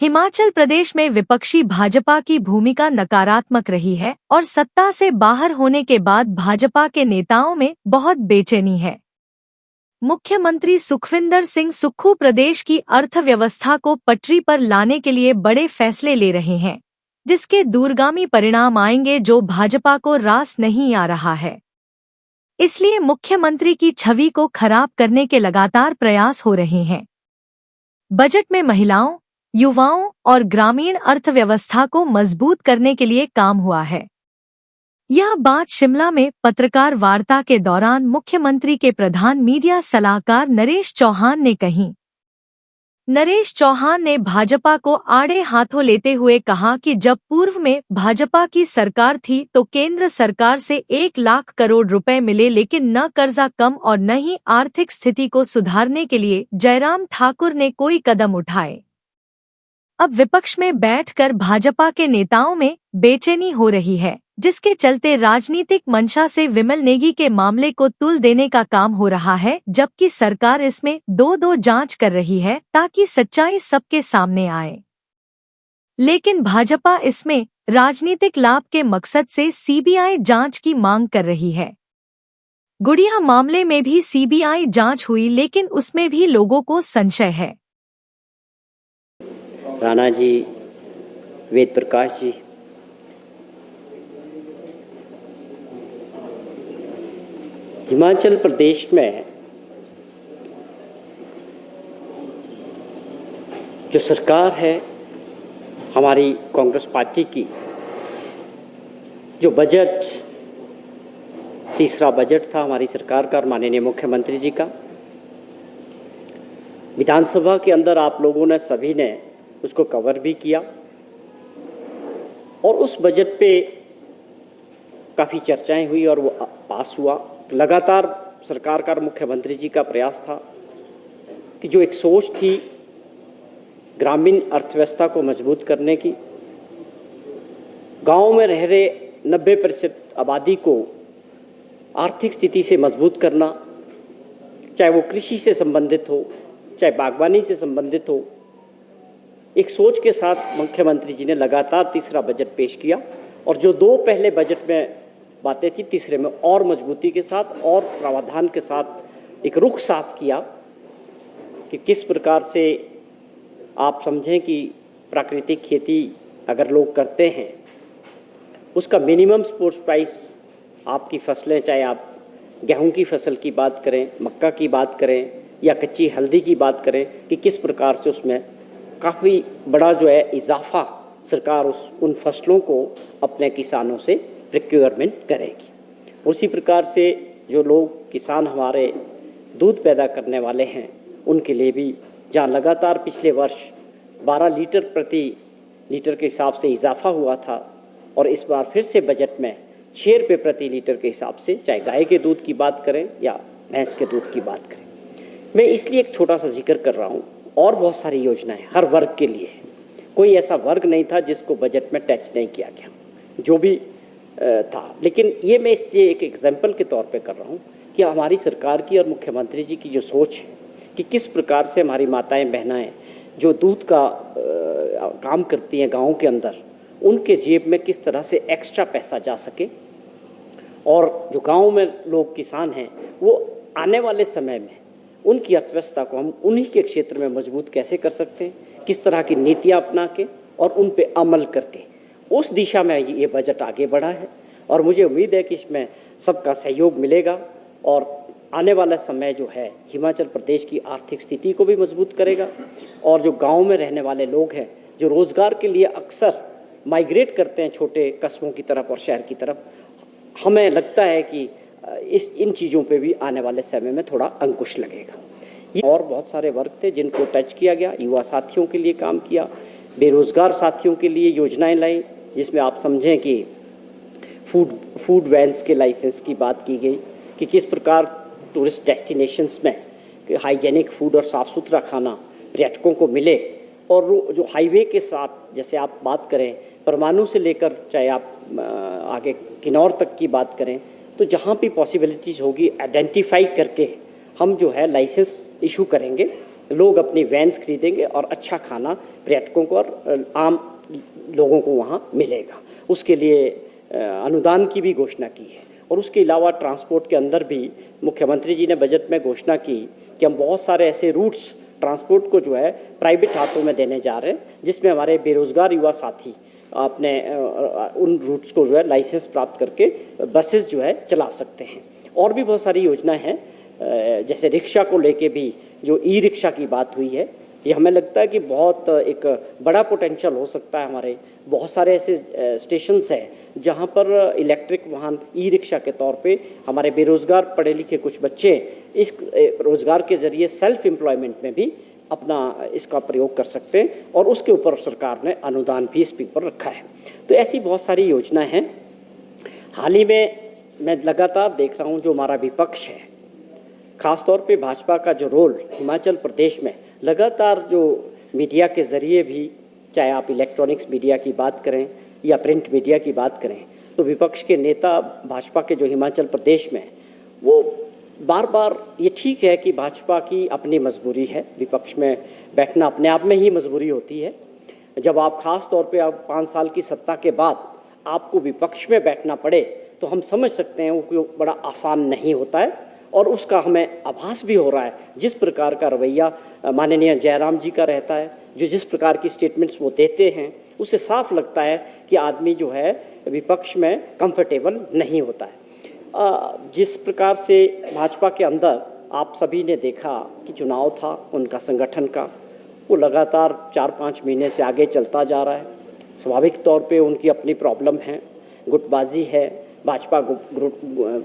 हिमाचल प्रदेश में विपक्षी भाजपा की भूमिका नकारात्मक रही है और सत्ता से बाहर होने के बाद भाजपा के नेताओं में बहुत बेचैनी है। मुख्यमंत्री सुखविंदर सिंह सुक्खू प्रदेश की अर्थव्यवस्था को पटरी पर लाने के लिए बड़े फैसले ले रहे हैं, जिसके दूरगामी परिणाम आएंगे जो भाजपा को रास नहीं आ रहा है। इसलिए मुख्यमंत्री की छवि को खराब करने के लगातार प्रयास हो रहे हैं। बजट में महिलाओं, युवाओं और ग्रामीण अर्थव्यवस्था को मजबूत करने के लिए काम हुआ है। यह बात शिमला में पत्रकार वार्ता के दौरान मुख्यमंत्री के प्रधान मीडिया सलाहकार नरेश चौहान ने कही। नरेश चौहान ने भाजपा को आड़े हाथों लेते हुए कहा कि जब पूर्व में भाजपा की सरकार थी तो केंद्र सरकार से 1 लाख करोड़ रुपए मिले, लेकिन न कर्जा कम और न ही आर्थिक स्थिति को सुधारने के लिए जयराम ठाकुर ने कोई कदम उठाए। अब विपक्ष में बैठकर भाजपा के नेताओं में बेचैनी हो रही है, जिसके चलते राजनीतिक मंशा से विमल नेगी के मामले को तुल देने का काम हो रहा है, जबकि सरकार इसमें दो जांच कर रही है ताकि सच्चाई सबके सामने आए। लेकिन भाजपा इसमें राजनीतिक लाभ के मकसद से सीबीआई जांच की मांग कर रही है। गुड़िया मामले में भी सीबीआई जांच हुई, लेकिन उसमें भी लोगों को संशय है। राणा जी, वेद प्रकाश जी, हिमाचल प्रदेश में जो सरकार है हमारी कांग्रेस पार्टी की, जो बजट तीसरा बजट था हमारी सरकार का और माननीय मुख्यमंत्री जी का, विधानसभा के अंदर आप लोगों ने सभी ने उसको कवर भी किया और उस बजट पे काफ़ी चर्चाएं हुई और वो पास हुआ। लगातार सरकार का मुख्यमंत्री जी का प्रयास था कि जो एक सोच थी ग्रामीण अर्थव्यवस्था को मजबूत करने की, गांव में रह रहे 90% आबादी को आर्थिक स्थिति से मजबूत करना, चाहे वो कृषि से संबंधित हो, चाहे बागवानी से संबंधित हो, एक सोच के साथ मुख्यमंत्री जी ने लगातार तीसरा बजट पेश किया और जो 2 पहले बजट में बातें थी, तीसरे में और मजबूती के साथ और प्रावधान के साथ एक रुख साफ किया कि किस प्रकार से आप समझें कि प्राकृतिक खेती अगर लोग करते हैं उसका मिनिमम सपोर्ट प्राइस, आपकी फसलें, चाहे आप गेहूं की फसल की बात करें, मक्का की बात करें या कच्ची हल्दी की बात करें, कि किस प्रकार से उसमें काफ़ी बड़ा जो है इजाफा सरकार उन फसलों को अपने किसानों से प्रोक्योरमेंट करेगी। उसी प्रकार से जो लोग किसान हमारे दूध पैदा करने वाले हैं उनके लिए भी, जहाँ लगातार पिछले वर्ष 12 लीटर प्रति लीटर के हिसाब से इजाफा हुआ था और इस बार फिर से बजट में 6 रुपये प्रति लीटर के हिसाब से, चाहे गाय के दूध की बात करें या भैंस के दूध की बात करें। मैं इसलिए एक छोटा सा जिक्र कर रहा हूँ, और बहुत सारी योजनाएं हर वर्ग के लिए है। कोई ऐसा वर्ग नहीं था जिसको बजट में टच नहीं किया गया, जो भी था। लेकिन ये मैं इसलिए एक एग्जाम्पल के तौर पे कर रहा हूँ कि हमारी सरकार की और मुख्यमंत्री जी की जो सोच है कि किस प्रकार से हमारी माताएं बहनाएं जो दूध का काम करती हैं गाँव के अंदर, उनके जेब में किस तरह से एक्स्ट्रा पैसा जा सके, और जो गाँव में लोग किसान हैं वो आने वाले समय में उनकी अर्थव्यवस्था को हम उन्हीं के क्षेत्र में मजबूत कैसे कर सकते हैं, किस तरह की नीतियां अपना के और उन पे अमल करके, उस दिशा में ये बजट आगे बढ़ा है। और मुझे उम्मीद है कि इसमें सबका सहयोग मिलेगा और आने वाला समय जो है हिमाचल प्रदेश की आर्थिक स्थिति को भी मजबूत करेगा। और जो गाँव में रहने वाले लोग हैं जो रोज़गार के लिए अक्सर माइग्रेट करते हैं छोटे कस्बों की तरफ और शहर की तरफ, हमें लगता है कि इन चीज़ों पे भी आने वाले समय में थोड़ा अंकुश लगेगा। ये और बहुत सारे वर्ग थे जिनको टच किया गया। युवा साथियों के लिए काम किया, बेरोज़गार साथियों के लिए योजनाएं लाई, जिसमें आप समझें कि फूड वैन्स के लाइसेंस की बात की गई कि किस प्रकार टूरिस्ट डेस्टिनेशंस में हाइजेनिक फूड और साफ़ सुथरा खाना पर्यटकों को मिले। और जो हाईवे के साथ, जैसे आप बात करें परमाणु से लेकर चाहे आप आगे किन्नौर तक की बात करें, तो जहाँ भी पॉसिबिलिटीज़ होगी आइडेंटिफाई करके हम जो है लाइसेंस इशू करेंगे लोग अपनी वैन्स खरीदेंगे और अच्छा खाना पर्यटकों को और आम लोगों को वहाँ मिलेगा। उसके लिए अनुदान की भी घोषणा की है। और उसके अलावा ट्रांसपोर्ट के अंदर भी मुख्यमंत्री जी ने बजट में घोषणा की कि हम बहुत सारे ऐसे रूट्स ट्रांसपोर्ट को जो है प्राइवेट हाथों में देने जा रहे हैं, जिसमें हमारे बेरोजगार युवा साथी अपने उन रूट्स को जो है लाइसेंस प्राप्त करके बसेस जो है चला सकते हैं। और भी बहुत सारी योजनाएं हैं, जैसे रिक्शा को लेके भी जो ई रिक्शा की बात हुई है, ये हमें लगता है कि बहुत एक बड़ा पोटेंशियल हो सकता है। हमारे बहुत सारे ऐसे स्टेशंस हैं जहाँ पर इलेक्ट्रिक वाहन ई रिक्शा के तौर पे हमारे बेरोजगार पढ़े लिखे कुछ बच्चे इस रोजगार के जरिए सेल्फ एम्प्लॉयमेंट में भी अपना इसका प्रयोग कर सकते हैं, और उसके ऊपर सरकार ने अनुदान भी इस पर रखा है। तो ऐसी बहुत सारी योजनाएं हैं। हाल ही में मैं लगातार देख रहा हूँ जो हमारा विपक्ष है, खासतौर पे भाजपा का जो रोल हिमाचल प्रदेश में लगातार जो मीडिया के ज़रिए भी, चाहे आप इलेक्ट्रॉनिक्स मीडिया की बात करें या प्रिंट मीडिया की बात करें, तो विपक्ष के नेता भाजपा के जो हिमाचल प्रदेश में, वो बार बार, ये ठीक है कि भाजपा की अपनी मजबूरी है, विपक्ष में बैठना अपने आप में ही मजबूरी होती है। जब आप खास तौर पे आप 5 साल की सत्ता के बाद आपको विपक्ष में बैठना पड़े तो हम समझ सकते हैं वो बड़ा आसान नहीं होता है, और उसका हमें आभास भी हो रहा है। जिस प्रकार का रवैया माननीय जयराम जी का रहता है, जो जिस प्रकार की स्टेटमेंट्स वो देते हैं, उससे साफ लगता है कि आदमी जो है विपक्ष में कंफर्टेबल नहीं होता है। जिस प्रकार से भाजपा के अंदर आप सभी ने देखा कि चुनाव था उनका संगठन का, वो लगातार 4-5 महीने से आगे चलता जा रहा है। स्वाभाविक तौर पे उनकी अपनी प्रॉब्लम है, गुटबाजी है, भाजपा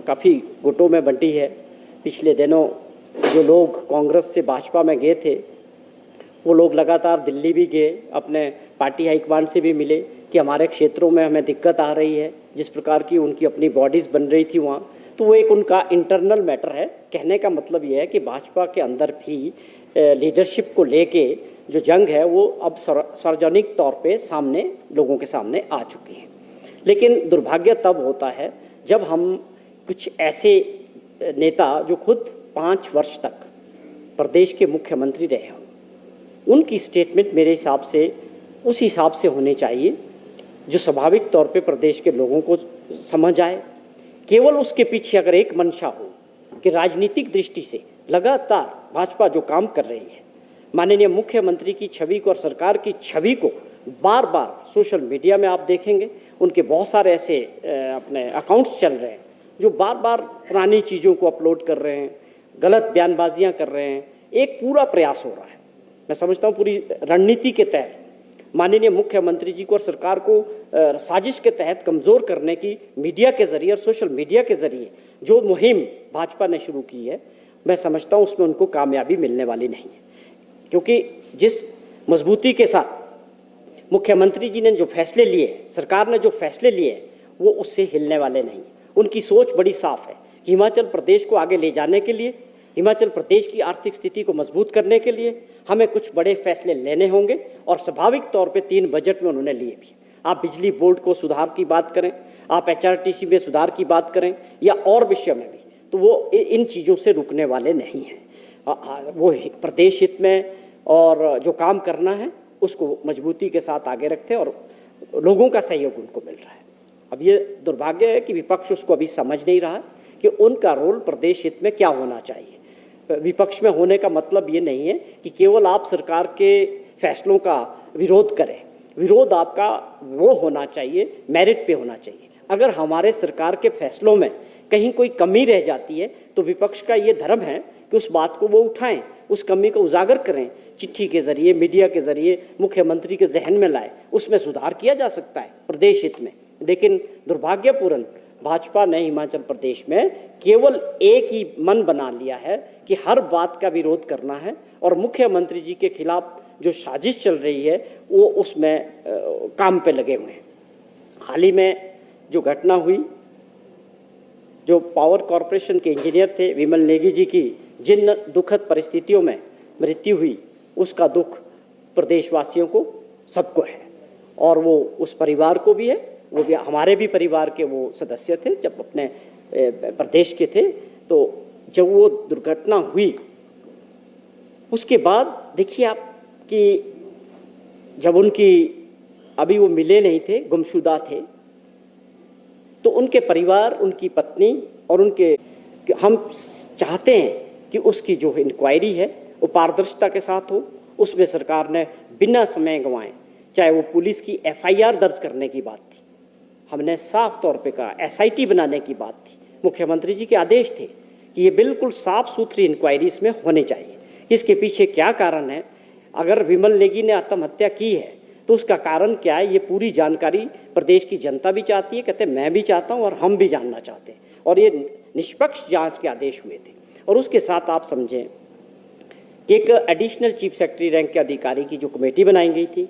काफ़ी गुटों में बंटी है। पिछले दिनों जो लोग कांग्रेस से भाजपा में गए थे, वो लोग लगातार दिल्ली भी गए, अपने पार्टी हाईकमान से भी मिले कि हमारे क्षेत्रों में हमें दिक्कत आ रही है। जिस प्रकार की उनकी अपनी बॉडीज़ बन रही थी वहाँ, तो वो एक उनका इंटरनल मैटर है। कहने का मतलब ये है कि भाजपा के अंदर भी लीडरशिप को लेके जो जंग है वो अब सार्वजनिक तौर पे सामने, लोगों के सामने आ चुकी है। लेकिन दुर्भाग्य तब होता है जब हम कुछ ऐसे नेता जो खुद 5 वर्ष तक प्रदेश के मुख्यमंत्री रहे हों, उनकी स्टेटमेंट मेरे हिसाब से उस हिसाब से होनी चाहिए जो स्वाभाविक तौर पे प्रदेश के लोगों को समझ आए। केवल उसके पीछे अगर एक मंशा हो कि राजनीतिक दृष्टि से लगातार भाजपा जो काम कर रही है, माननीय मुख्यमंत्री की छवि को और सरकार की छवि को बार बार सोशल मीडिया में आप देखेंगे उनके बहुत सारे ऐसे अपने अकाउंट्स चल रहे हैं जो बार बार पुरानी चीज़ों को अपलोड कर रहे हैं, गलत बयानबाजियां कर रहे हैं। एक पूरा प्रयास हो रहा है, मैं समझता हूँ पूरी रणनीति के तहत माननीय मुख्यमंत्री जी को और सरकार को साजिश के तहत कमज़ोर करने की मीडिया के जरिए और सोशल मीडिया के जरिए जो मुहिम भाजपा ने शुरू की है, मैं समझता हूँ उसमें उनको कामयाबी मिलने वाली नहीं है। क्योंकि जिस मजबूती के साथ मुख्यमंत्री जी ने जो फैसले लिए, सरकार ने जो फैसले लिए, वो उससे हिलने वाले नहीं। उनकी सोच बड़ी साफ है कि हिमाचल प्रदेश को आगे ले जाने के लिए, हिमाचल प्रदेश की आर्थिक स्थिति को मजबूत करने के लिए हमें कुछ बड़े फैसले लेने होंगे, और स्वाभाविक तौर पे 3 बजट में उन्होंने लिए भी। आप बिजली बोर्ड को सुधार की बात करें, आप HRTC में सुधार की बात करें, या और विषय में भी, तो वो इन चीज़ों से रुकने वाले नहीं हैं। वो प्रदेश हित में और जो काम करना है उसको मजबूती के साथ आगे रखते हैं, और लोगों का सहयोग उनको मिल रहा है। अब ये दुर्भाग्य है कि विपक्ष उसको अभी समझ नहीं रहा कि उनका रोल प्रदेश हित में क्या होना चाहिए। विपक्ष में होने का मतलब ये नहीं है कि केवल आप सरकार के फैसलों का विरोध करें। विरोध आपका वो होना चाहिए, मेरिट पे होना चाहिए। अगर हमारे सरकार के फैसलों में कहीं कोई कमी रह जाती है तो विपक्ष का ये धर्म है कि उस बात को वो उठाएं, उस कमी को उजागर करें, चिट्ठी के जरिए, मीडिया के जरिए मुख्यमंत्री के जहन में लाए, उसमें सुधार किया जा सकता है प्रदेश हित में। लेकिन दुर्भाग्यपूर्ण भाजपा ने हिमाचल प्रदेश में केवल एक ही मन बना लिया है कि हर बात का विरोध करना है, और मुख्यमंत्री जी के खिलाफ जो साजिश चल रही है वो उसमें काम पे लगे हुए हैं। हाल ही में जो घटना हुई, जो पावर कॉरपोरेशन के इंजीनियर थे विमल नेगी जी की जिन दुखद परिस्थितियों में मृत्यु हुई, उसका दुख प्रदेशवासियों को सबको है, और वो उस परिवार को भी है। वो भी हमारे भी परिवार के वो सदस्य थे जब अपने प्रदेश के थे। तो जब वो दुर्घटना हुई उसके बाद देखिए आप कि जब उनकी अभी वो मिले नहीं थे, गुमशुदा थे, तो उनके परिवार, उनकी पत्नी और उनके, हम चाहते हैं कि उसकी जो इंक्वायरी है वो पारदर्शिता के साथ हो। उसमें सरकार ने बिना समय गंवाए, चाहे वो पुलिस की एफआईआर दर्ज करने की बात थी, हमने साफ तौर पे कहा एसआईटी बनाने की बात थी, मुख्यमंत्री जी के आदेश थे कि ये बिल्कुल साफ सुथरी इंक्वायरी इसमें होनी चाहिए। इसके पीछे क्या कारण है, अगर विमल नेगी ने आत्महत्या की है तो उसका कारण क्या है, ये पूरी जानकारी प्रदेश की जनता भी चाहती है, कहते मैं भी चाहता हूँ और हम भी जानना चाहते हैं। और ये निष्पक्ष जांच के आदेश हुए थे। और उसके साथ आप समझें कि एक एडिशनल चीफ सेक्रेटरी रैंक के अधिकारी की जो कमेटी बनाई गई थी,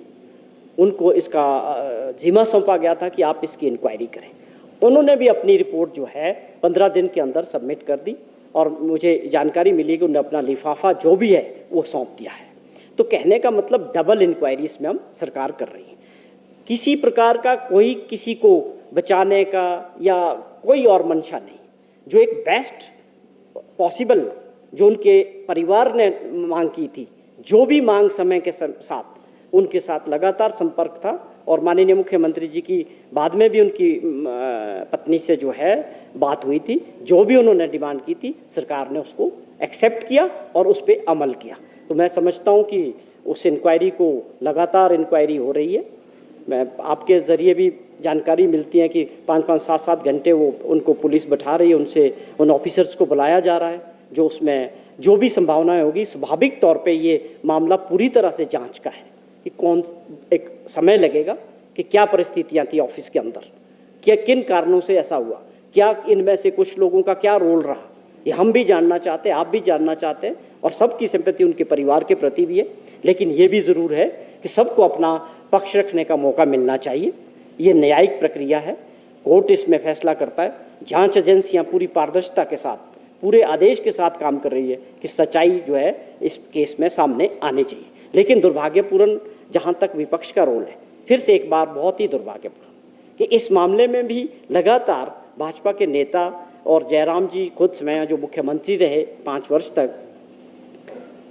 उनको इसका जिम्मा सौंपा गया था कि आप इसकी इंक्वायरी करें। उन्होंने भी अपनी रिपोर्ट जो है 15 दिन के अंदर सबमिट कर दी और मुझे जानकारी मिली कि उन्होंने अपना लिफाफा जो भी है वो सौंप दिया है। तो कहने का मतलब डबल इंक्वायरी इसमें हम सरकार कर रही है। किसी प्रकार का कोई किसी को बचाने का या कोई और मंशा नहीं, जो एक बेस्ट पॉसिबल, जो उनके परिवार ने मांग की थी, जो भी मांग समय के साथ उनके साथ लगातार संपर्क था। और माननीय मुख्यमंत्री जी की बाद में भी उनकी पत्नी से जो है बात हुई थी, जो भी उन्होंने डिमांड की थी सरकार ने उसको एक्सेप्ट किया और उस पर अमल किया। तो मैं समझता हूँ कि उस इंक्वायरी को, लगातार इंक्वायरी हो रही है। मैं आपके ज़रिए भी जानकारी मिलती है कि 5-5, 7-7 घंटे वो उनको पुलिस बैठा रही है, उनसे उन ऑफिसर्स को बुलाया जा रहा है, जो उसमें जो भी संभावनाएं होगी स्वाभाविक तौर पे ये मामला पूरी तरह से जांच का है कि कौन, एक समय लगेगा कि क्या परिस्थितियां थी ऑफिस के अंदर, क्या किन कारणों से ऐसा हुआ, क्या इनमें से कुछ लोगों का क्या रोल रहा, ये हम भी जानना चाहते हैं, आप भी जानना चाहते हैं और सबकी सिंपैथी उनके परिवार के प्रति भी है। लेकिन ये भी ज़रूर है कि सबको अपना पक्ष रखने का मौका मिलना चाहिए। ये न्यायिक प्रक्रिया है, कोर्ट इसमें फैसला करता है। जांच एजेंसियां पूरी पारदर्शिता के साथ, पूरे आदेश के साथ काम कर रही है कि सच्चाई जो है इस केस में सामने आनी चाहिए। लेकिन दुर्भाग्यपूर्ण जहां तक विपक्ष का रोल है, फिर से एक बार बहुत ही दुर्भाग्यपूर्ण कि इस मामले में भी लगातार भाजपा के नेता और जयराम जी खुद स्वयं जो मुख्यमंत्री रहे 5 वर्ष तक,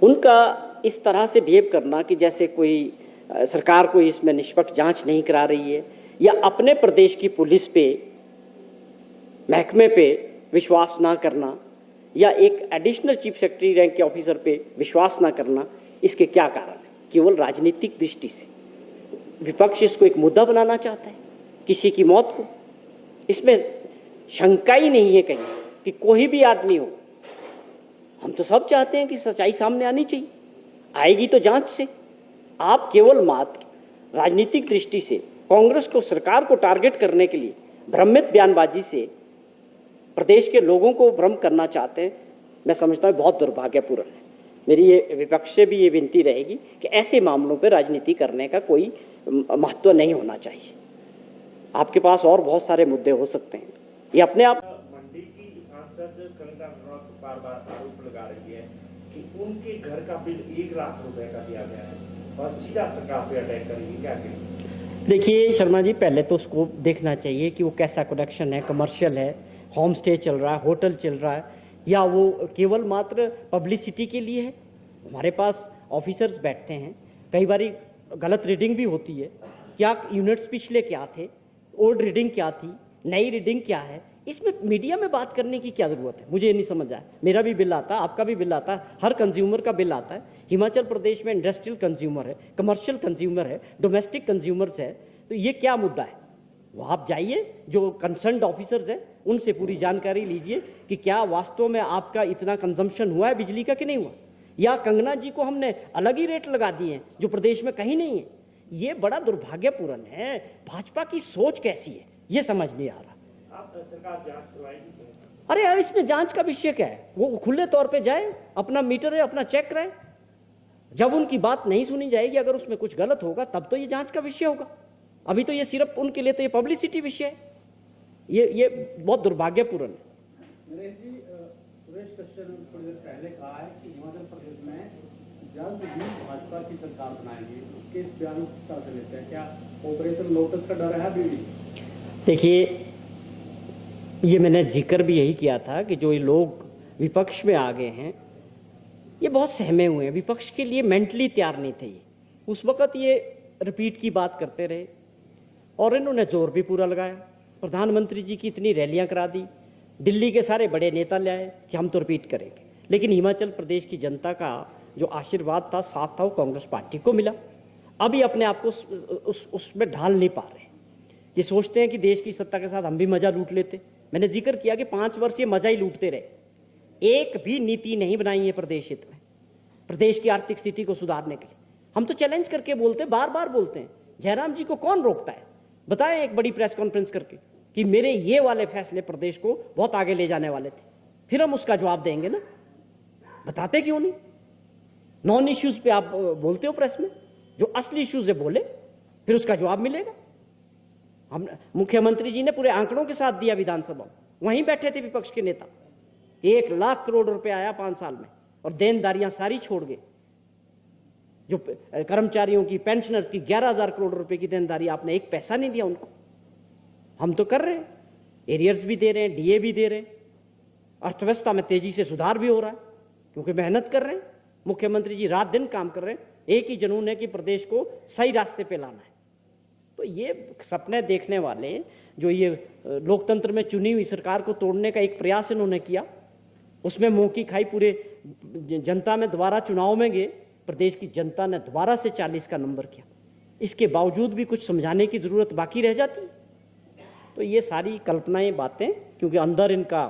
उनका इस तरह से बिहेव करना कि जैसे कोई सरकार कोई इसमें निष्पक्ष जांच नहीं करा रही है, या अपने प्रदेश की पुलिस पे, महकमे पे विश्वास ना करना, या एक एडिशनल चीफ सेक्रेटरी रैंक के ऑफिसर पे विश्वास ना करना, इसके क्या कारण है? केवल राजनीतिक दृष्टि से विपक्ष इसको एक मुद्दा बनाना चाहता है, किसी की मौत को। इसमें शंका ही नहीं है कहीं कि कोई भी आदमी हो। हम तो सब चाहते हैं कि सच्चाई सामने आनी चाहिए, आएगी तो जांच से। आप केवल मात्र राजनीतिक दृष्टि से कांग्रेस को, सरकार को टारगेट करने के लिए भ्रमित बयानबाजी से प्रदेश के लोगों को भ्रम करना चाहते हैं। मैं समझता हूँ बहुत दुर्भाग्यपूर्ण है। मेरी ये विपक्ष से भी ये विनती रहेगी कि ऐसे मामलों पर राजनीति करने का कोई महत्व नहीं होना चाहिए। आपके पास और बहुत सारे मुद्दे हो सकते हैं। ये अपने आप मंडी की सांसद कंगना रनौत बार-बार आरोप लगा रही है कि उनके घर का बिल 1 लाख रुपए का दिया गया है और सीधा सरकार पे अटैक करेगी। क्या करेंगे? देखिए शर्मा जी, पहले तो उसको देखना चाहिए कि वो कैसा कनेक्शन है, कमर्शियल है, होम स्टे चल रहा है, होटल चल रहा है, या वो केवल मात्र पब्लिसिटी के लिए है। हमारे पास ऑफिसर्स बैठते हैं, कई बार गलत रीडिंग भी होती है। क्या यूनिट्स पिछले क्या थे, ओल्ड रीडिंग क्या थी, नई रीडिंग क्या है, इसमें मीडिया में बात करने की क्या ज़रूरत है? मुझे ये नहीं समझ आया। मेरा भी बिल आता है, आपका भी बिल आता है, हर कंज्यूमर का बिल आता है। हिमाचल प्रदेश में इंडस्ट्रियल कंज्यूमर है, कमर्शियल कंज्यूमर है, डोमेस्टिक कंज्यूमर्स है, तो ये क्या मुद्दा है? वो आप जाइए, जो कंसर्न्ड ऑफिसर्स हैं उनसे पूरी जानकारी लीजिए कि क्या वास्तव में आपका इतना कंजम्पशन हुआ है बिजली का कि नहीं हुआ, या कंगना जी को हमने अलग ही रेट लगा दिए हैं जो प्रदेश में कहीं नहीं है। ये बड़ा दुर्भाग्यपूर्ण है। भाजपा की सोच कैसी है ये समझ नहीं आ रहा। आप सरकार जांच करवाएगी? अरे यार, इसमें जांच का विषय क्या है? वो खुले तौर पे जाए, अपना मीटर है, अपना चेक कराए। जब उनकी बात नहीं सुनी जाएगी, अगर उसमें कुछ गलत होगा तब तो ये जांच का विषय होगा। अभी तो ये सिर्फ उनके लिए तो ये पब्लिसिटी विषय है। ये बहुत दुर्भाग्यपूर्ण है। नरेश जी, सुरेश कश्यप ने थोड़ी देर पहले कहा है कि हिमाचल प्रदेश में जल्द ही भाजपा की सरकार बनाएगी। उसके इस बयान को किस तरह से लेते हैं? क्या ऑपरेशन लोटस का डर है अभी भी? देखिए, ये मैंने जिक्र भी यही किया था कि जो ये लोग विपक्ष में आ गए हैं, ये बहुत सहमे हुए हैं, विपक्ष के लिए मेंटली तैयार नहीं थे ये। उस वक्त ये रिपीट की बात करते रहे और इन्होंने जोर भी पूरा लगाया। प्रधानमंत्री जी की इतनी रैलियां करा दी, दिल्ली के सारे बड़े नेता ले आए कि हम तो रिपीट करेंगे, लेकिन हिमाचल प्रदेश की जनता का जो आशीर्वाद था, साथ था, वो कांग्रेस पार्टी को मिला। अभी अपने आप को उसमें ढाल नहीं पा रहे। ये सोचते हैं कि देश की सत्ता के साथ हम भी मजा लूट लेते। मैंने जिक्र किया कि 5 वर्ष ये मजा ही लूटते रहे, एक भी नीति नहीं बनाई है प्रदेश हित में, प्रदेश की आर्थिक स्थिति को सुधारने के लिए। हम तो चैलेंज करके बोलते, बार बार बोलते हैं। जयराम जी को कौन रोकता है? बताएं एक बड़ी प्रेस कॉन्फ्रेंस करके कि मेरे ये वाले फैसले प्रदेश को बहुत आगे ले जाने वाले थे, फिर हम उसका जवाब देंगे ना। बताते क्यों नहीं? नॉन इश्यूज पे आप बोलते हो प्रेस में, जो असली इश्यूज है बोले, फिर उसका जवाब मिलेगा। हम मुख्यमंत्री जी ने पूरे आंकड़ों के साथ दिया विधानसभा में, वहीं बैठे थे विपक्ष के नेता। 1 लाख करोड़ रुपए आया 5 साल में, और देनदारियां सारी छोड़ गए। जो कर्मचारियों की, पेंशनर्स की 11,000 करोड़ रुपए की देनदारी, आपने एक पैसा नहीं दिया उनको। हम तो कर रहे हैं, एरियर्स भी दे रहे हैं, डीए भी दे रहे हैं, अर्थव्यवस्था में तेजी से सुधार भी हो रहा है, क्योंकि मेहनत कर रहे हैं। मुख्यमंत्री जी रात दिन काम कर रहे हैं, एक ही जुनून है कि प्रदेश को सही रास्ते पे लाना है। तो ये सपने देखने वाले, जो ये लोकतंत्र में चुनी हुई सरकार को तोड़ने का एक प्रयास इन्होंने किया, उसमें मुंह की खाई पूरे जनता में दोबारा चुनाव में गए। प्रदेश की जनता ने दोबारा से 40 का नंबर किया, इसके बावजूद भी कुछ समझाने की जरूरत बाकी रह जाती। तो ये सारी कल्पनाएं, बातें, क्योंकि अंदर इनका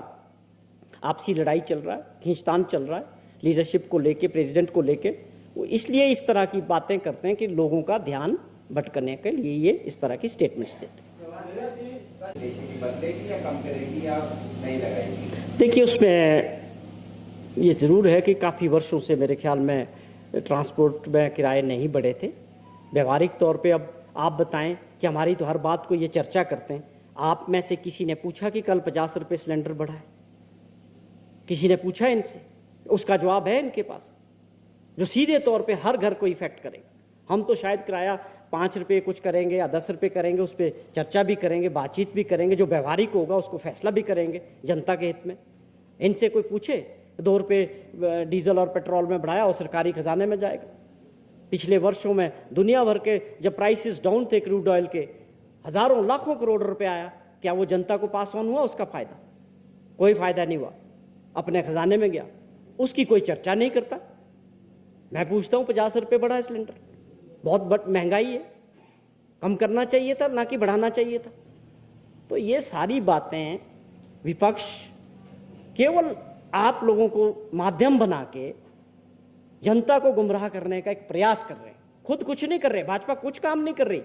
आपसी लड़ाई चल रहा है, खींचतान चल रहा है लीडरशिप को लेके, प्रेसिडेंट को लेके। वो इसलिए इस तरह की बातें करते हैं कि लोगों का ध्यान भटकने के लिए ये इस तरह की स्टेटमेंट्स देते हैं। देखिए, उसमें ये ज़रूर है कि काफ़ी वर्षों से मेरे ख्याल में ट्रांसपोर्ट में किराए नहीं बढ़े थे। व्यवहारिक तौर पे अब आप बताएं कि हमारी तो हर बात को ये चर्चा करते हैं। आप में से किसी ने पूछा कि कल 50 रुपये सिलेंडर बढ़ा है? किसी ने पूछा इनसे? उसका जवाब है इनके पास, जो सीधे तौर पे हर घर को इफेक्ट करेगा। हम तो शायद किराया 5 रुपये कुछ करेंगे या 10 रुपये करेंगे, उस पर चर्चा भी करेंगे, बातचीत भी करेंगे, जो व्यवहारिक होगा उसको फैसला भी करेंगे जनता के हित में। इनसे कोई पूछे 2 रुपये डीजल और पेट्रोल में बढ़ाया और सरकारी खजाने में जाएगा। पिछले वर्षों में दुनिया भर के जब प्राइसेस डाउन थे क्रूड ऑयल के, हजारों लाखों करोड़ रुपए आया, क्या वो जनता को पास ऑन हुआ? उसका फायदा कोई फायदा नहीं हुआ, अपने खजाने में गया। उसकी कोई चर्चा नहीं करता। मैं पूछता हूँ 50 रुपये बढ़ा है सिलेंडर, बहुत महंगाई है, कम करना चाहिए था ना कि बढ़ाना चाहिए था? तो ये सारी बातें विपक्ष केवल आप लोगों को माध्यम बना के जनता को गुमराह करने का एक प्रयास कर रहे हैं। खुद कुछ नहीं कर रहे, भाजपा कुछ काम नहीं कर रही,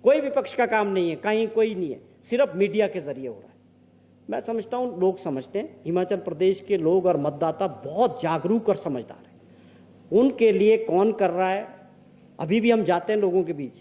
कोई विपक्ष का काम नहीं है, कहीं कोई नहीं है, सिर्फ मीडिया के जरिए हो रहा है। मैं समझता हूं, लोग समझते हैं, हिमाचल प्रदेश के लोग और मतदाता बहुत जागरूक और समझदार हैं। उनके लिए कौन कर रहा है, अभी भी हम जाते हैं लोगों के बीच,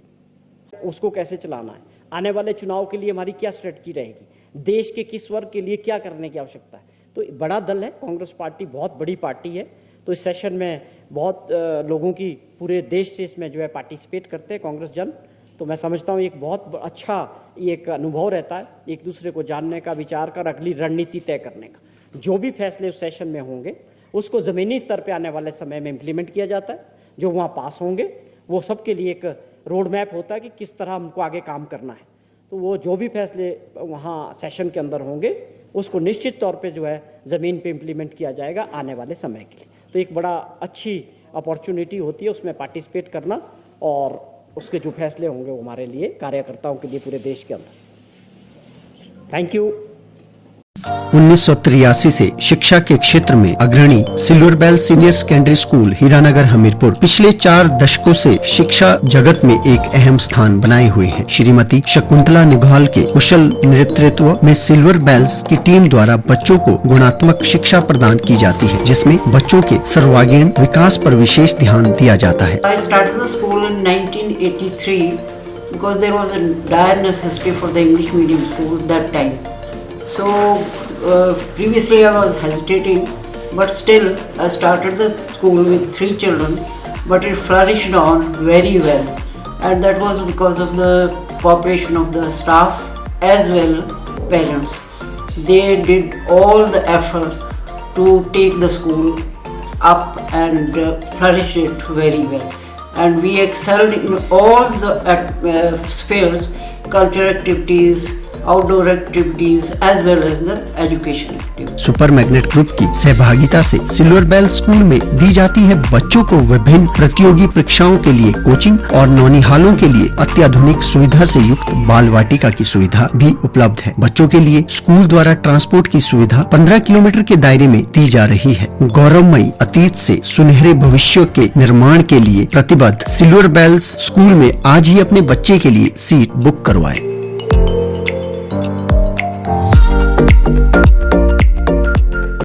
उसको कैसे चलाना है, आने वाले चुनाव के लिए हमारी क्या स्ट्रेटजी रहेगी, देश के किस वर्ग के लिए क्या करने की आवश्यकता है। तो बड़ा दल है कांग्रेस पार्टी, बहुत बड़ी पार्टी है। तो इस सेशन में बहुत लोगों की पूरे देश से इसमें जो है पार्टिसिपेट करते हैं कांग्रेस जन। तो मैं समझता हूँ एक बहुत अच्छा एक अनुभव रहता है, एक दूसरे को जानने का, विचार कर अगली रणनीति तय करने का। जो भी फैसले उस सेशन में होंगे उसको ज़मीनी स्तर पे आने वाले समय में इम्प्लीमेंट किया जाता है। जो वहाँ पास होंगे वो सबके लिए एक रोड मैप होता है कि किस तरह हमको आगे काम करना है। तो वो जो भी फैसले वहाँ सेशन के अंदर होंगे उसको निश्चित तौर पे जो है ज़मीन पे इम्प्लीमेंट किया जाएगा आने वाले समय के लिए। तो एक बड़ा अच्छी अपॉर्चुनिटी होती है उसमें पार्टिसिपेट करना, और उसके जो फैसले होंगे वो हमारे लिए, कार्यकर्ताओं के लिए पूरे देश के अंदर। Thank you. 1983 से शिक्षा के क्षेत्र में अग्रणी silver bell senior secondary school Hiranagar Hamirpur पिछले 4 दशकों से शिक्षा जगत में एक अहम स्थान बनाए हुए हैं। श्रीमती शकुंतला नुघाल के कुशल नेतृत्व में सिल्वर बेल्स की टीम द्वारा बच्चों को गुणात्मक शिक्षा प्रदान की जाती है, जिसमें बच्चों के सर्वांगीण विकास पर विशेष ध्यान दिया जाता है। I started the school in 1983 because there was a dire necessity for the English medium school that time. So previously I was hesitating, but still I started the school with 3 children, but it flourished on very well, and that was because of the cooperation of the staff as well parents. They did all the efforts to take the school up and flourished it very well. And we excelled in all the spheres, cultural activities, outdoor activities as well as the education activities. Super magnet group की सहभागिता से silver bell school में दी जाती है बच्चों को विभिन्न प्रतियोगी परीक्षाओं के लिए कोचिंग और नौनिहालों के लिए अत्याधुनिक सुविधा से युक्त बाल वाटिका की सुविधा भी उपलब्ध है। बच्चों के लिए स्कूल द्वारा ट्रांसपोर्ट की सुविधा 15 किलोमीटर के दायरे में दी जा रही है। गौरवमयी अतीत से सुनहरे भविष्य के निर्माण के लिए प्रतिबद्ध सिल्वर बेल्स स्कूल में आज ही अपने बच्चे के लिए सीट बुक करवाएं।